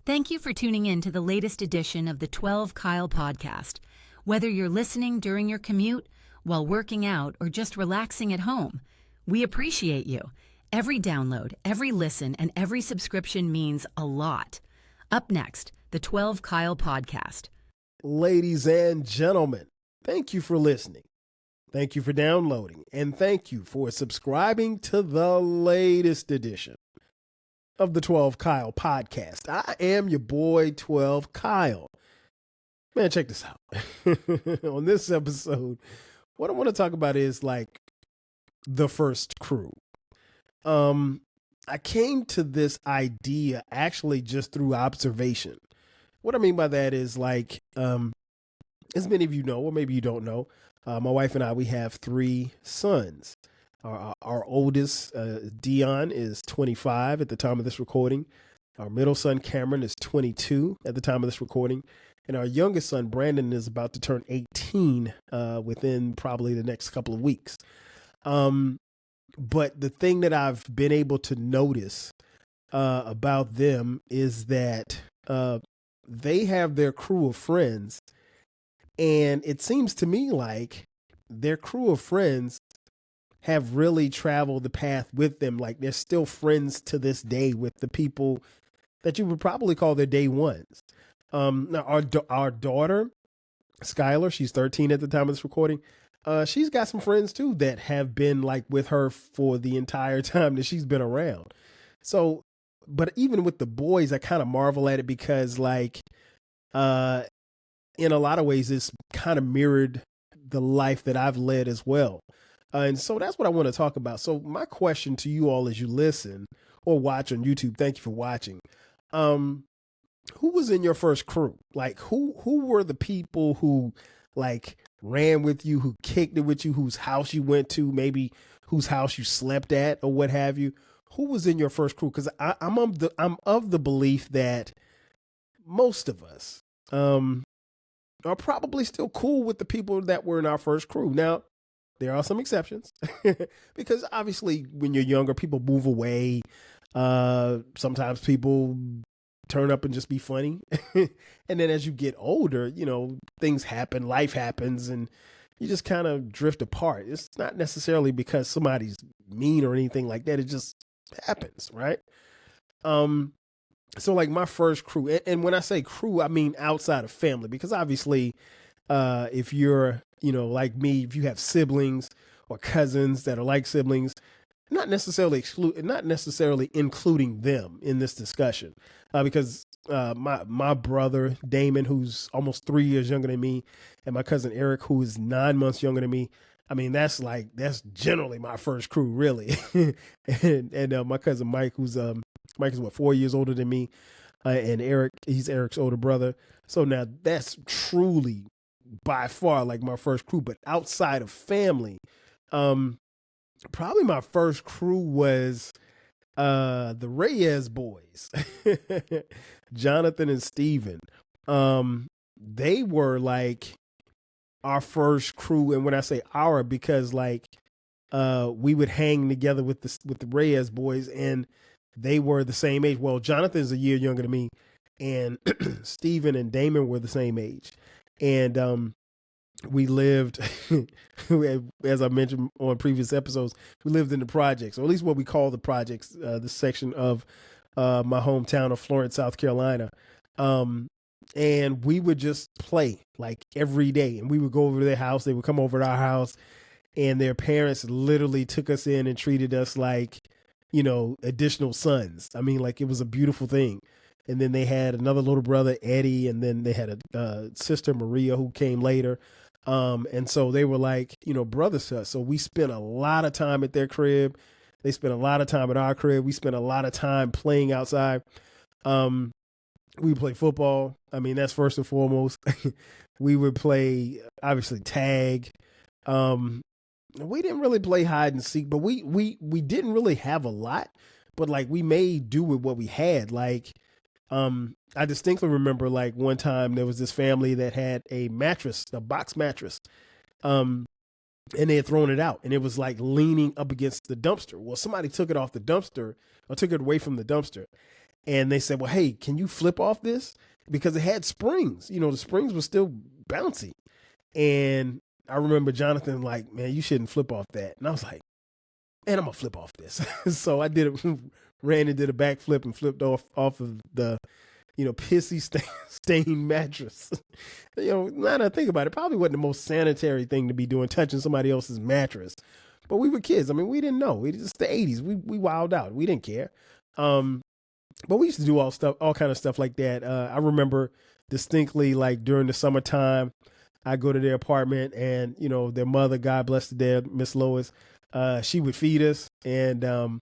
Thank you for tuning in to the latest edition of the 12 Kyle podcast. Whether you're listening during your commute, while working out, or just relaxing at home, we appreciate you. Every download, every listen, and every subscription means a lot. Up next, the 12 Kyle podcast. Ladies and gentlemen, thank you for listening. Thank you for downloading, and thank you for subscribing to the latest edition of the 12 Kyle podcast. I am your boy, 12 Kyle. Man, check this out. On this episode, what I want to talk about is like the first crew. I came to this idea actually just through observation. What I mean by that is like, as many of you know, or maybe you don't know, my wife and I, we have 3 sons. Our oldest, Dion, is 25 at the time of this recording. Our middle son, Cameron, is 22 at the time of this recording. And our youngest son, Brandon, is about to turn 18 within probably the next couple of weeks. But the thing that I've been able to notice about them is that they have their crew of friends. And it seems to me like their crew of friends have really traveled the path with them. Like they're still friends to this day with the people that you would probably call their day ones. Now our daughter, Skylar, she's 13 at the time of this recording. She's got some friends too that have been like with her for the entire time that she's been around. So, but even with the boys, I kind of marvel at it because like, in a lot of ways, it's kind of mirrored the life that I've led as well. And so that's what I want to talk about. So my question to you all as you listen or watch on YouTube, thank you for watching. Who was in your first crew? Like who were the people who like ran with you, who kicked it with you, whose house you went to, maybe whose house you slept at or what have you? Who was in your first crew? Because I'm of the belief that most of us are probably still cool with the people that were in our first crew. Now, there are some exceptions because obviously when you're younger, people move away. Sometimes people turn up and just be funny. And then as you get older, you know, things happen, life happens, and you just kind of drift apart. It's not necessarily because somebody's mean or anything like that. It just happens, right? So like my first crew, and when I say crew, I mean outside of family, because obviously if you're, you know, like me, if you have siblings or cousins that are like siblings, not necessarily including them in this discussion, because my brother Damon, who's almost 3 years younger than me, and my cousin Eric, who is 9 months younger than me. I mean, that's generally my first crew, really. and my cousin Mike, Mike is 4 years older than me, and he's Eric's older brother. So now that's truly by far like my first crew. But outside of family, probably my first crew was the Reyes boys, Jonathan and Steven. They were like our first crew, and when I say our, because like we would hang together with the Reyes boys, and they were the same age. Well, Jonathan's a year younger than me, and Steven and Damon were the same age. And we lived, as I mentioned on previous episodes, we lived in the projects, or at least what we call the projects, this section of my hometown of Florence, South Carolina. And we would just play like every day, and we would go over to their house. They would come over to our house, and their parents literally took us in and treated us like, you know, additional sons. I mean, like it was a beautiful thing. And then they had another little brother, Eddie, and then they had a sister, Maria, who came later. And so they were like, you know, brothers to us. So we spent a lot of time at their crib. They spent a lot of time at our crib. We spent a lot of time playing outside. We would play football. I mean, that's first and foremost. We would play, obviously, tag. We didn't really play hide and seek, but we didn't really have a lot. But like we made do with what we had. Like, I distinctly remember like one time there was this family that had a box mattress. And they had thrown it out, and it was like leaning up against the dumpster. Well, somebody took it off the dumpster, or took it away from the dumpster. And they said, well, hey, can you flip off this? Because it had springs. The springs were still bouncy. And I remember Jonathan like, man, you shouldn't flip off that. And I was like, man, I'm gonna flip off this. So I did it, ran and did a backflip and flipped off of the, pissy stained mattress. Now that I think about it, probably wasn't the most sanitary thing to be doing, touching somebody else's mattress. But we were kids. I mean, we didn't know. It's the 80s. We wilded out. We didn't care. But we used to do all kind of stuff like that. I remember distinctly, like during the summertime, I go to their apartment, and their mother, God bless the dead, Miss Lois, she would feed us, and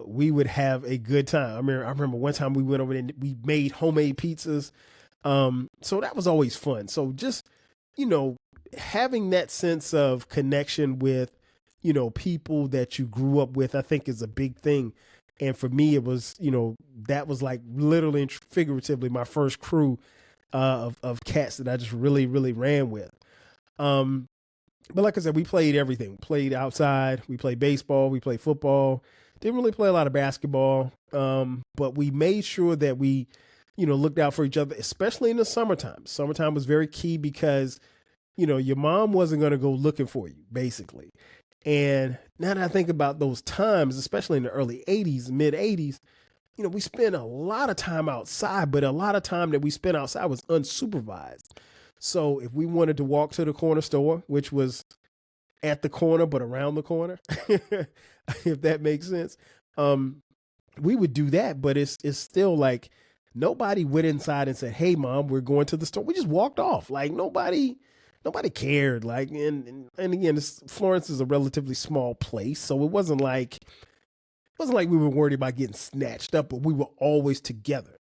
we would have a good time. I remember one time we went over there and we made homemade pizzas. So that was always fun. So just having that sense of connection with people that you grew up with, I think is a big thing. And for me, it was, that was like literally and figuratively my first crew of cats that I just really, really ran with. But like I said, we played everything. We played outside. We played baseball. We played football. Didn't really play a lot of basketball. But we made sure that we, looked out for each other, especially in the summertime. Summertime was very key because, your mom wasn't going to go looking for you, basically. And now that I think about those times, especially in the early 80s, mid 80s, we spent a lot of time outside, but a lot of time that we spent outside was unsupervised. So if we wanted to walk to the corner store, which was at the corner, but around the corner, if that makes sense, we would do that. But it's still like nobody went inside and said, hey, Mom, we're going to the store. We just walked off. Like nobody cared. Like, and again, Florence is a relatively small place. So it wasn't like we were worried about getting snatched up, but we were always together.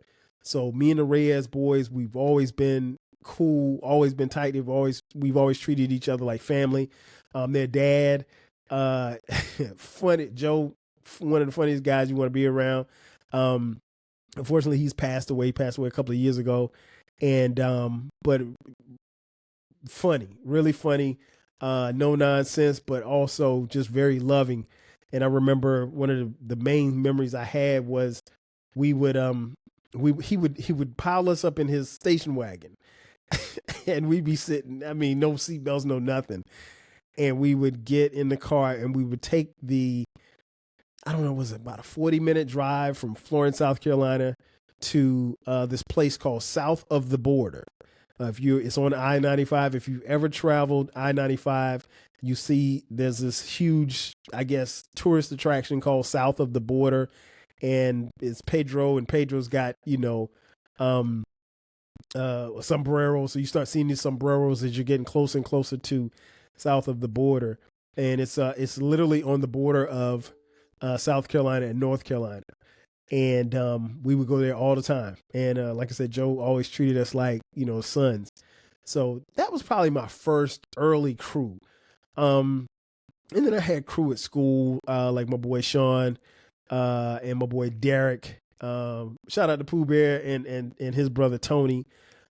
So me and the Reyes boys, we've always been cool, always been tight. We've always treated each other like family. Their dad, funny Joe, one of the funniest guys you want to be around. Unfortunately, he's passed away a couple of years ago. And, but funny, really funny, no nonsense, but also just very loving. And I remember one of the main memories I had was he would pile us up in his station wagon and we'd be sitting, I mean, no seatbelts, no nothing. And we would get in the car and we would take I don't know, was it about a 40-minute drive from Florence, South Carolina to this place called South of the Border. It's on I-95. If you've ever traveled I-95, you see there's this huge, I guess, tourist attraction called South of the Border. And it's Pedro, and Pedro's got, sombreros. So you start seeing these sombreros as you're getting closer and closer to South of the Border. And it's literally on the border of South Carolina and North Carolina. And we would go there all the time. And like I said, Joe always treated us like, sons. So that was probably my first early crew. And then I had crew at school, like my boy Sean and my boy Derek. Shout out to Pooh Bear and his brother Tony.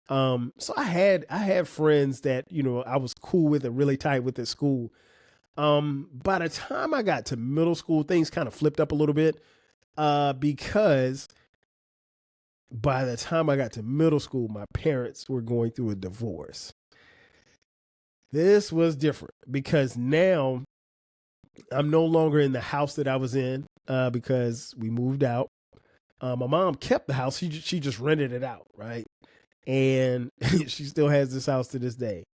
So I had friends that, I was cool with and really tight with at school. By the time I got to middle school, things kind of flipped up a little bit. Because by the time I got to middle school, my parents were going through a divorce. This was different because now I'm no longer in the house that I was in, because we moved out. My mom kept the house. She just rented it out. Right. And she still has this house to this day.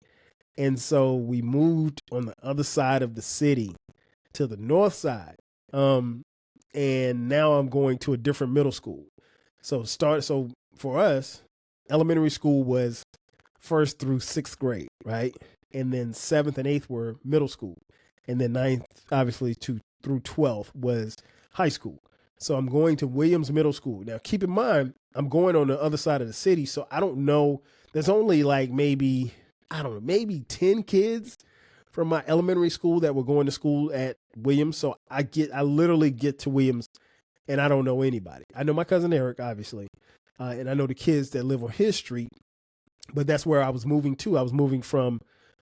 And so we moved on the other side of the city to the north side. And now I'm going to a different middle school. So for us, elementary school was 1st through 6th grade, right? And then 7th and 8th were middle school. And then 9th, obviously, through 12th was high school. So I'm going to Williams Middle School. Now, keep in mind, I'm going on the other side of the city. So I don't know. There's only like maybe 10 kids from my elementary school that were going to school at Williams. So I literally get to Williams and I don't know anybody. I know my cousin Eric, obviously. And I know the kids that live on his street, but that's where I was moving to. I was moving from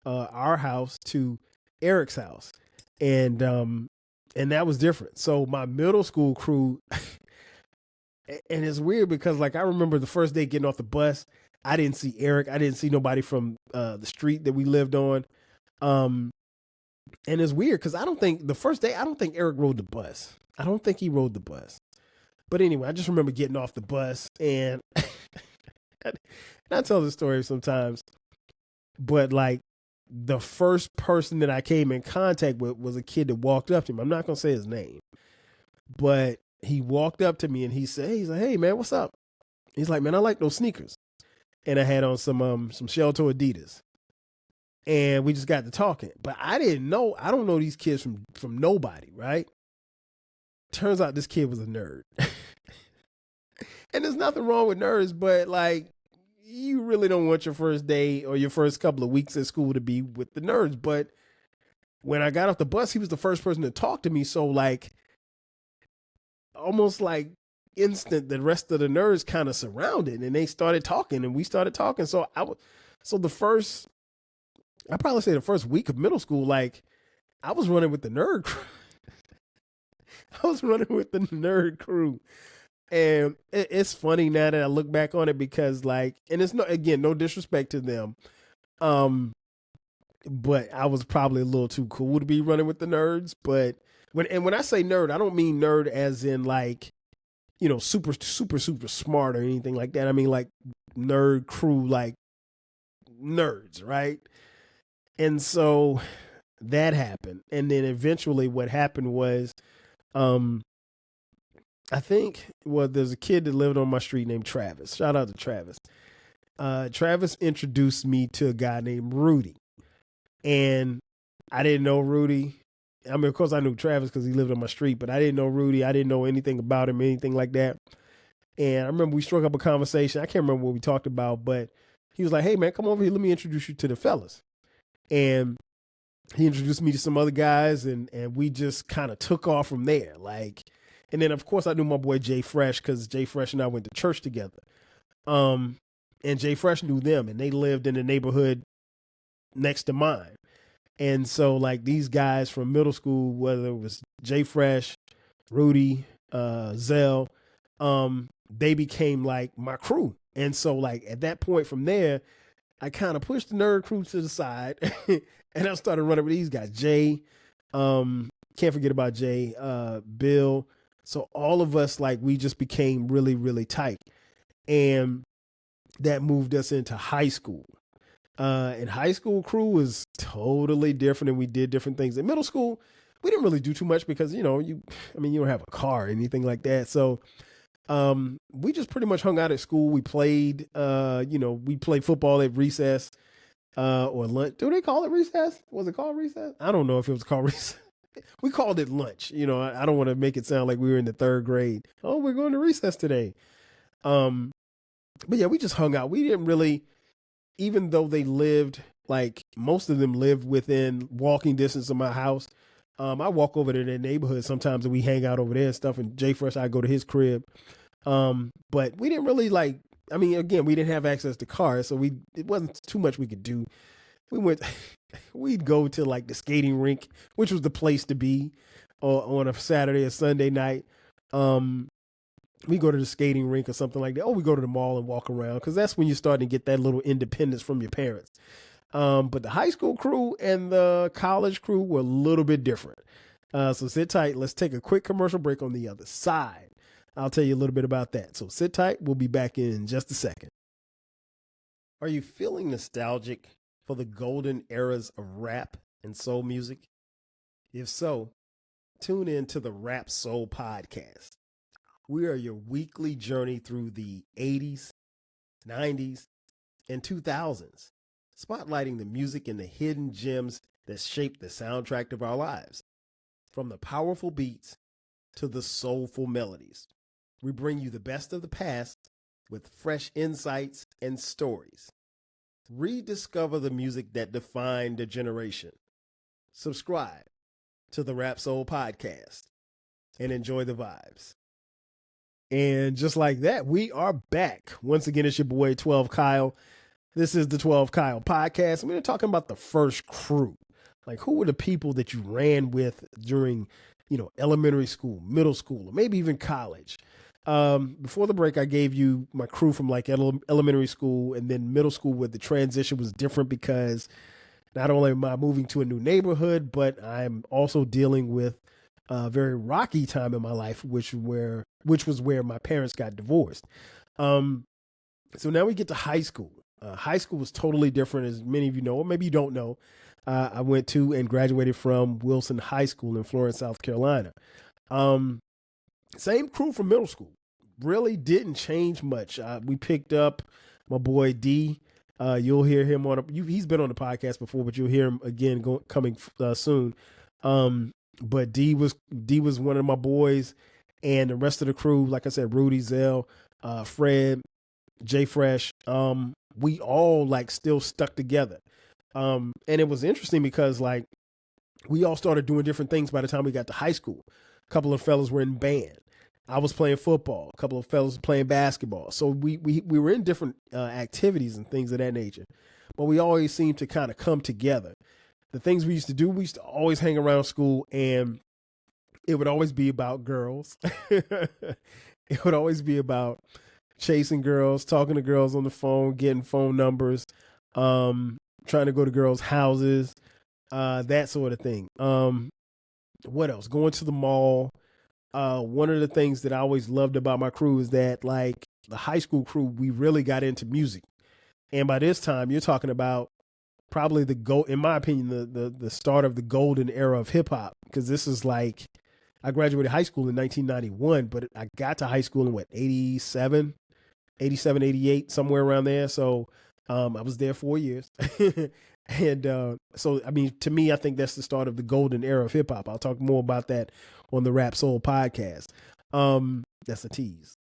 our house to Eric's house. And that was different. So my middle school crew, And it's weird because like I remember the first day getting off the bus, I didn't see Eric. I didn't see nobody from the street that we lived on. Um, and it's weird because I don't think the first day I don't think Eric rode the bus. I don't think he rode the bus. But anyway, I just remember getting off the bus and I tell this story sometimes, but like the first person that I came in contact with was a kid that walked up to me. I'm not gonna say his name, but he walked up to me and he's like, "Hey man, what's up?" He's like, "Man, I like those sneakers." And I had on some shell toe Adidas. And we just got to talking. But I don't know these kids from nobody, right? Turns out this kid was a nerd. And there's nothing wrong with nerds, but like you really don't want your first day or your first couple of weeks at school to be with the nerds. But when I got off the bus, he was the first person to talk to me. So like almost like instant, the rest of the nerds kind of surrounded and they started talking and we started talking. So I probably say the first week of middle school, like I was running with the nerd crew. I was running with the nerd crew. And it's funny now that I look back on it because like, and it's no disrespect to them. But I was probably a little too cool to be running with the nerds. But when I say nerd, I don't mean nerd as in like, super, super, super smart or anything like that. I mean like nerd crew, like nerds, right? And so that happened. And then eventually what happened was, I think, there's a kid that lived on my street named Travis. Shout out to Travis. Travis introduced me to a guy named Rudy. And I didn't know Rudy. I mean, of course I knew Travis because he lived on my street, but I didn't know Rudy. I didn't know anything about him, anything like that. And I remember we struck up a conversation. I can't remember what we talked about, but he was like, "Hey man, come over here. Let me introduce you to the fellas." And he introduced me to some other guys and we just kind of took off from there. Like, and then of course I knew my boy Jay Fresh because Jay Fresh and I went to church together. And Jay Fresh knew them and they lived in the neighborhood next to mine. And so like these guys from middle school, whether it was Jay Fresh, Rudy, Zell, they became like my crew. And so like at that point from there, I kind of pushed the nerd crew to the side and I started running with these guys. Jay, can't forget about Jay, Bill. So all of us, like, we just became really, really tight. And that moved us into high school. And high school crew was totally different and we did different things. In middle school, we didn't really do too much because, you don't have a car or anything like that. So we just pretty much hung out at school. We played, we played football at recess, or lunch. Do they call it recess? Was it called recess? I don't know if it was called recess. We called it lunch. I don't want to make it sound like we were in the third grade. Oh, we're going to recess today. But yeah, we just hung out. We didn't really, even though they lived, like most of them lived within walking distance of my house. I walk over to their neighborhood sometimes and we hang out over there and stuff. And Jay Fresh, I go to his crib. But we didn't really again, we didn't have access to cars, so it wasn't too much we could do. We'd go to like the skating rink, which was the place to be on a Saturday or Sunday night. We go to the skating rink or something like that. Oh, we go to the mall and walk around because that's when you're starting to get that little independence from your parents. But the high school crew and the college crew were a little bit different. So sit tight. Let's take a quick commercial break on the other side. I'll tell you a little bit about that. So sit tight. We'll be back in just a second. Are you feeling nostalgic for the golden eras of rap and soul music? If so, tune in to the Rap Soul Podcast. We are your weekly journey through the 80s, 90s, and 2000s, spotlighting the music and the hidden gems that shaped the soundtrack of our lives. From the powerful beats to the soulful melodies, we bring you the best of the past with fresh insights and stories. Rediscover the music that defined a generation. Subscribe to the Rap Soul Podcast and enjoy the vibes. And just like that, we are back. Once again, it's your boy 12 Kyle. This is the 12 Kyle Podcast. And we're talking about the first crew. Like, who were the people that you ran with during, elementary school, middle school, or maybe even college? Before the break, I gave you my crew from like elementary school and then middle school, where the transition was different because not only am I moving to a new neighborhood, but I'm also dealing with a very rocky time in my life, which was where my parents got divorced. Um, so now we get to high school. High school was totally different, as many of you know, or maybe you don't know. I went to and graduated from Wilson High School in Florence, South Carolina. Um, Same crew from middle school. Really didn't change much. We picked up my boy D. You'll hear him he's been on the podcast before, but you'll hear him again coming soon. But D was one of my boys, and the rest of the crew, like I said, Rudy, Zell, Fred, Jay Fresh. We all like still stuck together. And it was interesting because like we all started doing different things by the time we got to high school. A couple of fellas were in band. I was playing football. A couple of fellas were playing basketball. So we were in different activities and things of that nature. But we always seemed to kind of come together. The things we used to do, we used to always hang around school, and it would always be about girls. It would always be about chasing girls, talking to girls on the phone, getting phone numbers, trying to go to girls' houses, that sort of thing. What else? Going to the mall. One of the things that I always loved about my crew is that, like, the high school crew, we really got into music. And by this time, you're talking about probably in my opinion, the start of the golden era of hip hop. Because this is like, I graduated high school in 1991, but I got to high school in what, 87, 88, somewhere around there. So I was there 4 years. And so, I mean, to me, I think that's the start of the golden era of hip hop. I'll talk more about that on the Rap Soul podcast. That's a tease.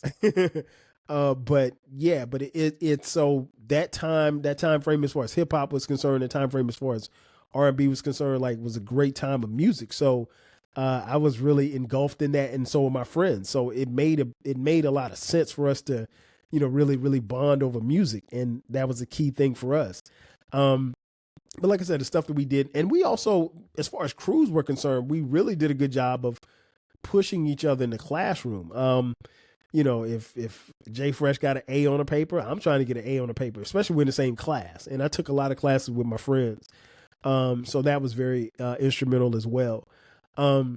But yeah, but it's so that time frame as far as hip hop was concerned, the time frame as far as R&B was concerned, like, was a great time of music. So I was really engulfed in that, and so were my friends. So it made a lot of sense for us to, really, really bond over music, and that was a key thing for us. But like I said, the stuff that we did, and we also, as far as crews were concerned, we really did a good job of pushing each other in the classroom. If Jay Fresh got an A on a paper, I'm trying to get an A on a paper, especially we're in the same class. And I took a lot of classes with my friends. So that was very instrumental as well. But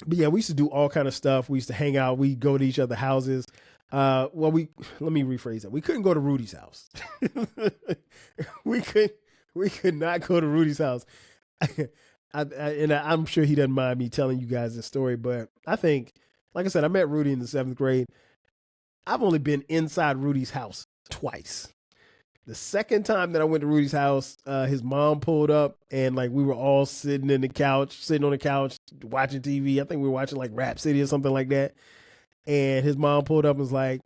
yeah, we used to do all kind of stuff. We used to hang out. We'd go to each other's houses. Let me rephrase that. We couldn't go to Rudy's house. we could not go to Rudy's house. I'm sure he doesn't mind me telling you guys this story, but I think, like I said, I met Rudy in the 7th grade. I've only been inside Rudy's house twice. The second time that I went to Rudy's house, his mom pulled up, and like we were all sitting on the couch, watching TV. I think we were watching like Rap City or something like that. And his mom pulled up and was like,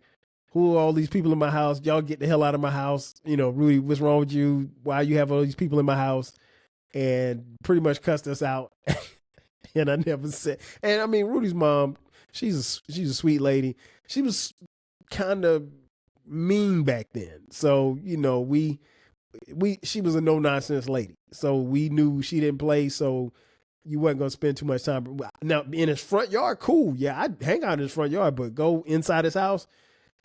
"Who are all these people in my house? Y'all get the hell out of my house. Rudy, what's wrong with you? Why you have all these people in my house?" And pretty much cussed us out. And I never said, and I mean, Rudy's mom, she's a sweet lady. She was kind of mean back then. So, she was a no nonsense lady. So we knew she didn't play. So you wasn't going to spend too much time. Now in his front yard, cool. Yeah, I'd hang out in his front yard, but go inside his house.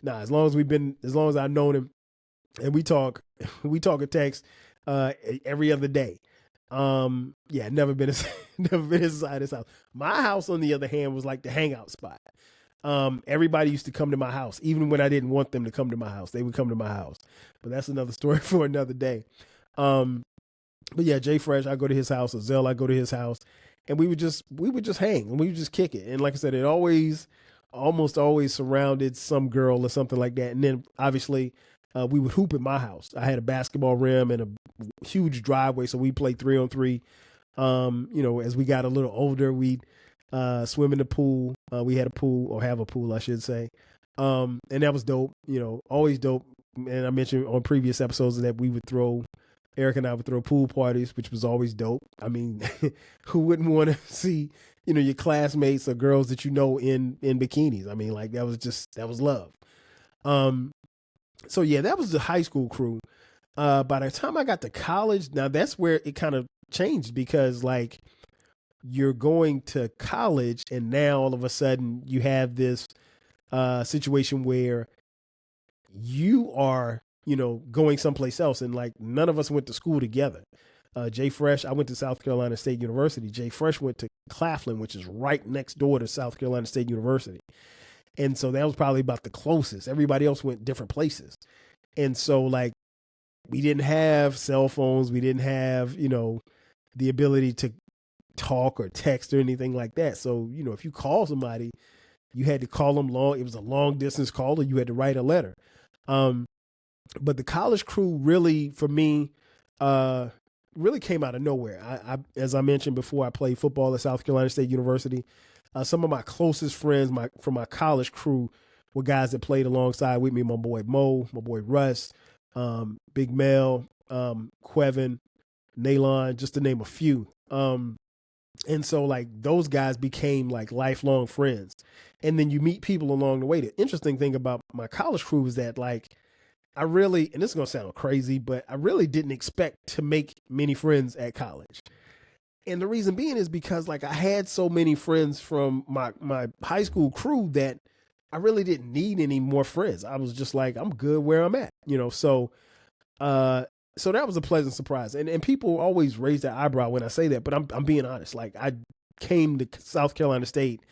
Nah, as long as I've known him, and we talk or text every other day. Yeah, never been inside his house. My house, on the other hand, was like the hangout spot. Everybody used to come to my house, even when I didn't want them to come to my house. They would come to my house, but that's another story for another day. But yeah, Jay Fresh, I go to his house, or Zell, I go to his house, and we would just hang and we would just kick it. And like I said, it almost always surrounded some girl or something like that. And then obviously, we would hoop at my house. I had a basketball rim and a huge driveway, so we played 3-on-3. As we got a little older, we'd swim in the pool. We had a pool, or have a pool, I should say. And that was dope, always dope. And I mentioned on previous episodes that Eric and I would throw pool parties, which was always dope. I mean, who wouldn't want to see, your classmates or girls that in bikinis? I mean, like, that was love. So yeah, that was the high school crew. By the time I got to college, now that's where it kind of changed, because like, you're going to college and now all of a sudden you have this situation where you are, going someplace else, and like none of us went to school together. Jay Fresh, I went to South Carolina State University. Jay Fresh went to Claflin, which is right next door to South Carolina State University. And so that was probably about the closest. Everybody else went different places. And so like we didn't have cell phones. We didn't have, the ability to talk or text or anything like that. So, if you call somebody, you had to call them long. It was a long distance call, or you had to write a letter. But the college crew really, for me, really came out of nowhere. I as I mentioned before, I played football at South Carolina State University. Some of my closest friends from my college crew were guys that played alongside with me. My boy Mo, my boy Russ, Big Mel, Quevin, Nalon, just to name a few. And so like those guys became like lifelong friends. And then you meet people along the way. The interesting thing about my college crew is that like I really, and this is going to sound crazy, but I really didn't expect to make many friends at college. And the reason being is because like I had so many friends from my high school crew that I really didn't need any more friends. I was just like, I'm good where I'm at, so so that was a pleasant surprise. And people always raise their eyebrow when I say that, but I'm being honest. Like I came to South Carolina State,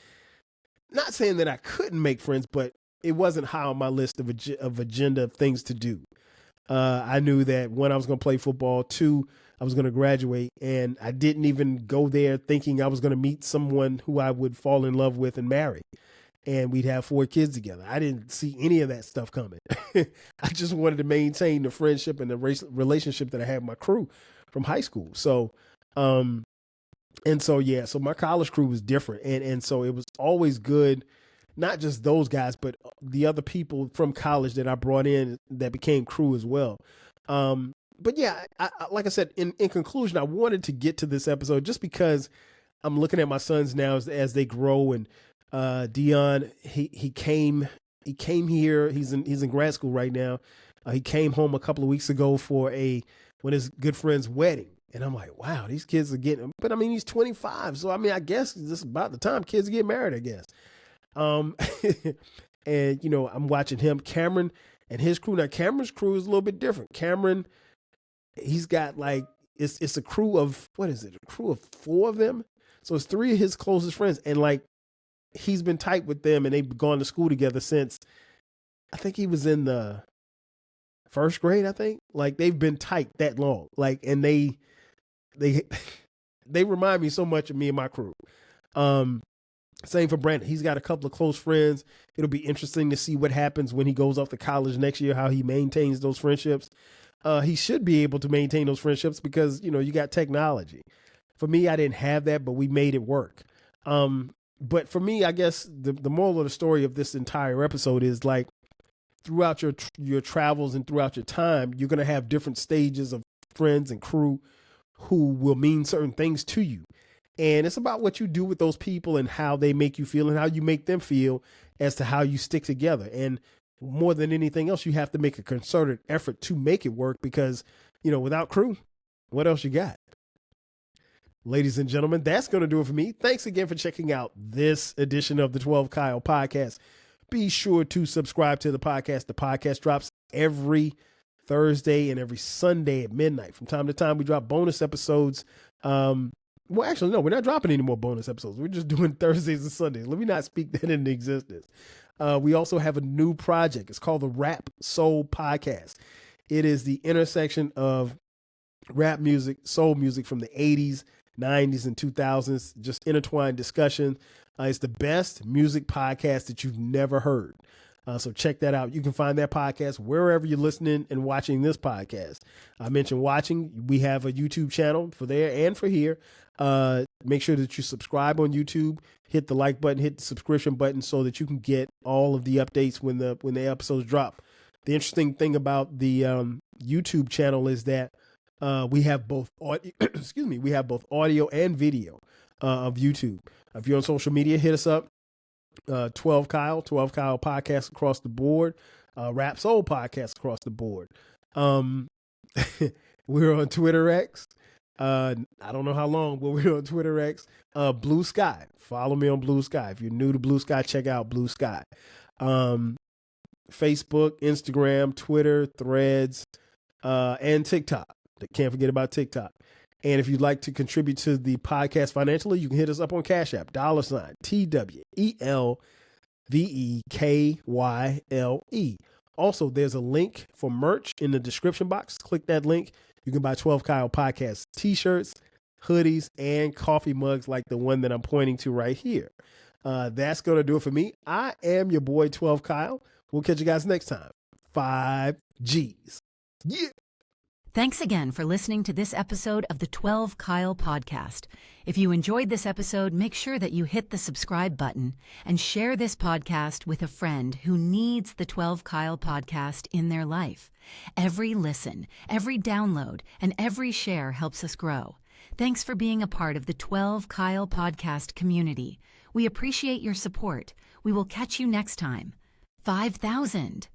not saying that I couldn't make friends, but it wasn't high on my list of agenda of things to do. I knew that one, I was going to play football. Two, I was going to graduate, and I didn't even go there thinking I was going to meet someone who I would fall in love with and marry, and we'd have 4 kids together. I didn't see any of that stuff coming. I just wanted to maintain the friendship and the relationship that I had with my crew from high school. So, so my college crew was different. And so it was always good, not just those guys, but the other people from college that I brought in that became crew as well. But yeah, I like I said, in conclusion, I wanted to get to this episode just because I'm looking at my sons now as they grow. And Dion, he came here. He's in grad school right now. He came home a couple of weeks ago for one of his good friend's wedding. And I'm like, wow, these kids are getting, but I mean, he's 25. So, I mean, I guess this is about the time kids get married, I guess. And I'm watching him, Cameron and his crew. Now Cameron's crew is a little bit different. Cameron, he's got like, it's a crew of, what is it? A crew of 4 of them. So it's 3 of his closest friends. And like, he's been tight with them, and they've gone to school together since I think he was in the 1st grade. I think like they've been tight that long. Like, and they remind me so much of me and my crew. Same for Brandon. He's got a couple of close friends. It'll be interesting to see what happens when he goes off to college next year, how he maintains those friendships. He should be able to maintain those friendships because, you got technology. For me, I didn't have that, but we made it work. But for me, I guess the moral of the story of this entire episode is like throughout your travels and throughout your time, you're going to have different stages of friends and crew who will mean certain things to you. And it's about what you do with those people and how they make you feel and how you make them feel as to how you stick together. And more than anything else, you have to make a concerted effort to make it work because, without crew, what else you got? Ladies and gentlemen, that's going to do it for me. Thanks again for checking out this edition of the 12 Kyle podcast. Be sure to subscribe to the podcast. The podcast drops every Thursday and every Sunday at midnight. From time to time, we drop bonus episodes. Well, actually, no, we're not dropping any more bonus episodes. We're just doing Thursdays and Sundays. Let me not speak that into existence. We also have a new project. It's called the Rap Soul Podcast. It is the intersection of rap music, soul music from the 80s, 90s, and 2000s, just intertwined discussion. It's the best music podcast that you've never heard. So check that out. You can find that podcast wherever you're listening and watching this podcast. I mentioned watching. We have a YouTube channel for there and for here. Make sure that you subscribe on YouTube, hit the like button, hit the subscription button so that you can get all of the updates when the episodes drop. The interesting thing about the YouTube channel is that we have both we have both audio and video of YouTube. If you're on social media, hit us up. 12 Kyle podcast across the board, Rap Soul podcast across the board. We're on Twitter X. I don't know how long, but we're on Twitter X. Blue Sky. Follow me on Blue Sky. If you're new to Blue Sky, check out Blue Sky. Facebook, Instagram, Twitter, Threads, and TikTok. Can't forget about TikTok. And if you'd like to contribute to the podcast financially, you can hit us up on Cash App, $TWELVEKYLE. Also, there's a link for merch in the description box. Click that link. You can buy 12 Kyle Podcast t-shirts, hoodies, and coffee mugs like the one that I'm pointing to right here. That's going to do it for me. I am your boy, 12 Kyle. We'll catch you guys next time. 5 G's. Yeah. Thanks again for listening to this episode of the 12 Kyle Podcast. If you enjoyed this episode, make sure that you hit the subscribe button and share this podcast with a friend who needs the 12 Kyle Podcast in their life. Every listen, every download, and every share helps us grow. Thanks for being a part of the 12 Kyle Podcast community. We appreciate your support. We will catch you next time. 5,000.